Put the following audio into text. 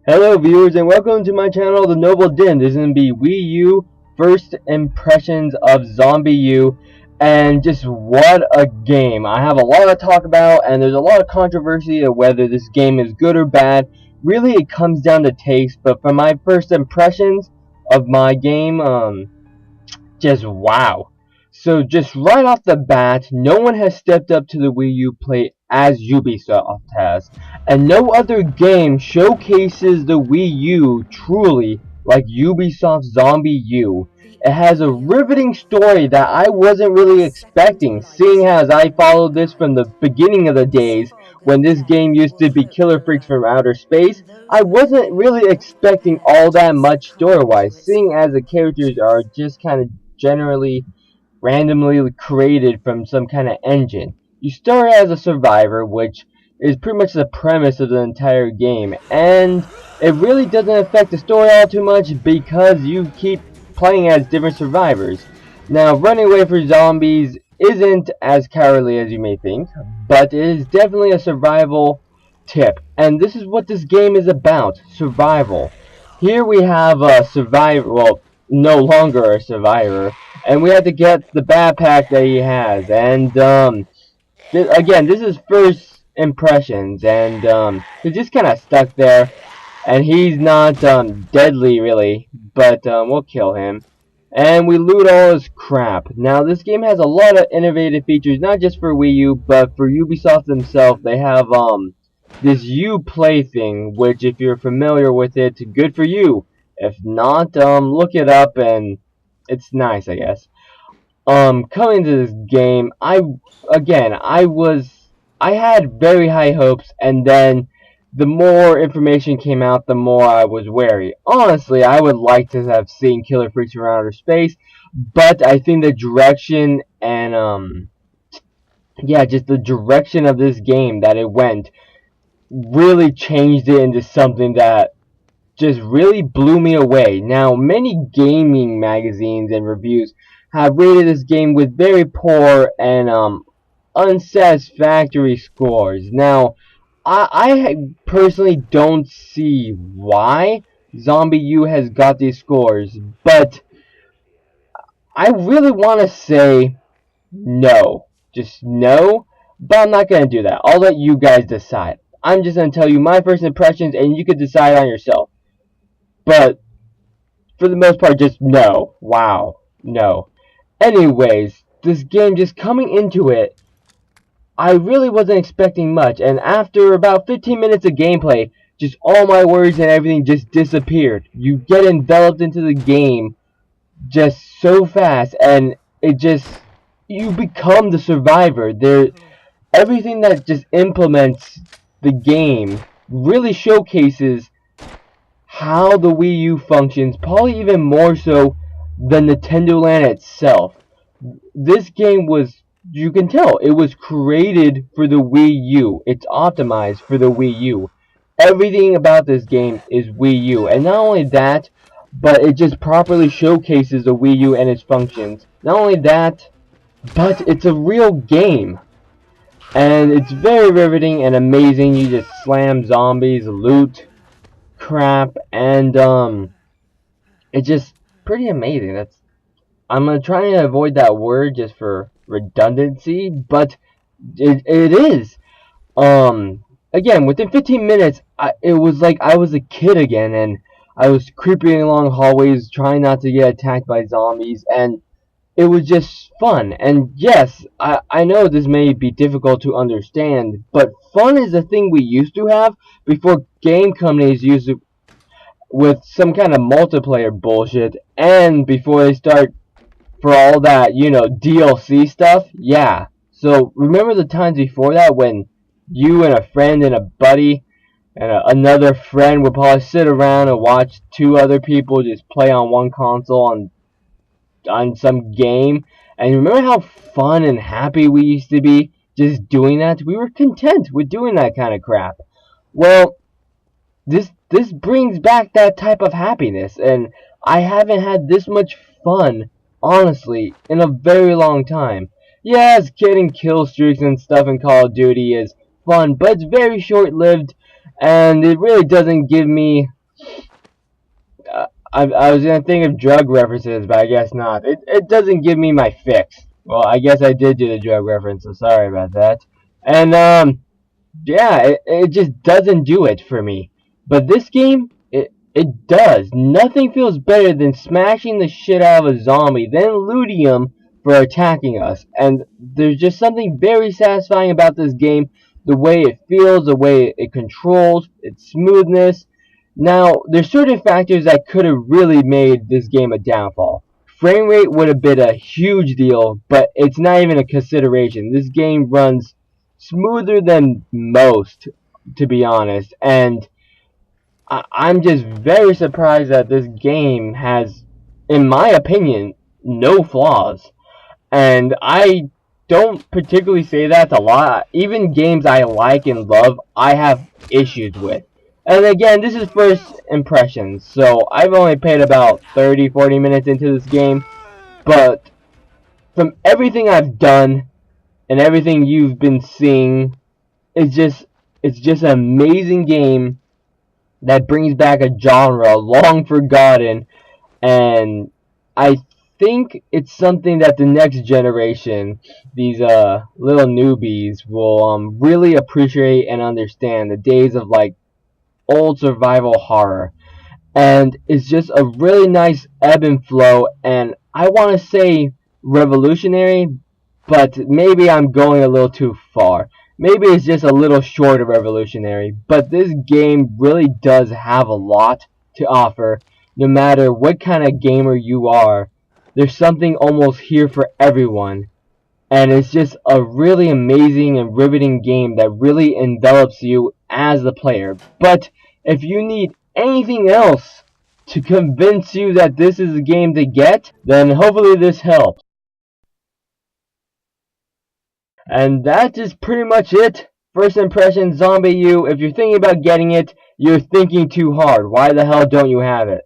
Hello viewers and welcome to my channel, TheNobleDin. This is going to be WiiU first impressions of ZombiU, and just what a game. I have a lot to talk about and there's a lot of controversy of whether this game is good or bad. Really it comes down to taste, but for my first impressions of my game, just wow. So just right off the bat, no one has stepped up to the WiiU plate as Ubisoft has, and no other game showcases the WiiU truly like Ubisoft's ZombiU. It has a riveting story that I wasn't really expecting, seeing as I followed this from the beginning of the days when this game used to be Killer Freaks from Outer Space. I wasn't really expecting all that much story-wise, seeing as the characters are just kind of generally randomly created from some kind of engine. You start as a survivor, which is pretty much the premise of the entire game, and it really doesn't affect the story all too much because you keep playing as different survivors. Now, running away from zombies isn't as cowardly as you may think, but it is definitely a survival tip, and this is what this game is about: survival. Here we have a survivor, well, no longer a survivor, and we have to get the backpack that he has. And again, this is first impressions, and he's just kind of stuck there, and he's not deadly really, but we'll kill him. And we loot all his crap. Now, this game has a lot of innovative features, not just for WiiU, but for Ubisoft themselves. They have this Uplay thing, which, if you're familiar with it, good for you. If not, look it up, and it's nice, I guess. Coming to this game, I had very high hopes, and then the more information came out, the more I was wary. Honestly, I would like to have seen Killer Freaks from Outer Space, but I think the direction and yeah, just the direction of this game that it went really changed it into something that just really blew me away. Now, many gaming magazines and reviews have rated this game with very poor and unsatisfactory scores. Now, I personally don't see why ZombiU has got these scores, but I really want to say no. Just no, but I'm not going to do that. I'll let you guys decide. I'm just going to tell you my first impressions, and you can decide on yourself. But for the most part, just no. Wow. No. Anyways, this game, just coming into it, I really wasn't expecting much, and after about 15 minutes of gameplay, just all my worries and everything just disappeared. You get enveloped into the game just so fast, and it just, you become the survivor. Everything that just implements the game really showcases how the WiiU functions, probably even more so than NintendoLand itself. This game was, you can tell, it was created for the WiiU. It's optimized for the WiiU. Everything about this game is WiiU, and not only that, but it just properly showcases the WiiU and its functions. Not only that, but it's a real game. And it's very riveting and amazing. You just slam zombies, loot crap, and it's just pretty amazing. I'm gonna try to avoid that word just for redundancy, but it is. Again, within 15 minutes, it was like I was a kid again, and I was creeping along hallways trying not to get attacked by zombies, and it was just fun. And yes, I know this may be difficult to understand, but fun is a thing we used to have before game companies used it with some kind of multiplayer bullshit, and before they start for all that, DLC stuff. Yeah. So remember the times before that when you and a friend and a buddy and another friend would probably sit around and watch two other people just play on one console on some game, and remember how fun and happy we used to be just doing that? We were content with doing that kind of crap. Well, this brings back that type of happiness, and I haven't had this much fun, honestly, in a very long time. Yes, getting kill streaks and stuff in Call of Duty is fun, but it's very short-lived and it really doesn't give me. I was gonna think of drug references, but I guess not. It doesn't give me my fix. Well, I guess I did do the drug reference, so sorry about that. And yeah, it just doesn't do it for me. But this game, it does. Nothing feels better than smashing the shit out of a zombie, then looting him for attacking us. And there's just something very satisfying about this game. The way it feels, the way it controls, its smoothness. Now, there's certain factors that could have really made this game a downfall. Frame rate would have been a huge deal, but it's not even a consideration. This game runs smoother than most, to be honest. And I'm just very surprised that this game has, in my opinion, no flaws. And I don't particularly say that a lot. Even games I like and love, I have issues with. And again, this is first impressions, so I've only played about 30-40 minutes into this game. But from everything I've done and everything you've been seeing, it's just an amazing game that brings back a genre long forgotten, and I think it's something that the next generation, these little newbies, will really appreciate and understand. The days of like old survival horror, and it's just a really nice ebb and flow, and I want to say revolutionary, but maybe I'm going a little too far. Maybe it's just a little short of revolutionary, but this game really does have a lot to offer. No matter what kind of gamer you are, there's something almost here for everyone, and it's just a really amazing and riveting game that really envelops you as the player. But if you need anything else to convince you that this is a game to get, then hopefully this helps. And that is pretty much it. First impression, WiiU. If you're thinking about getting it, you're thinking too hard. Why the hell don't you have it?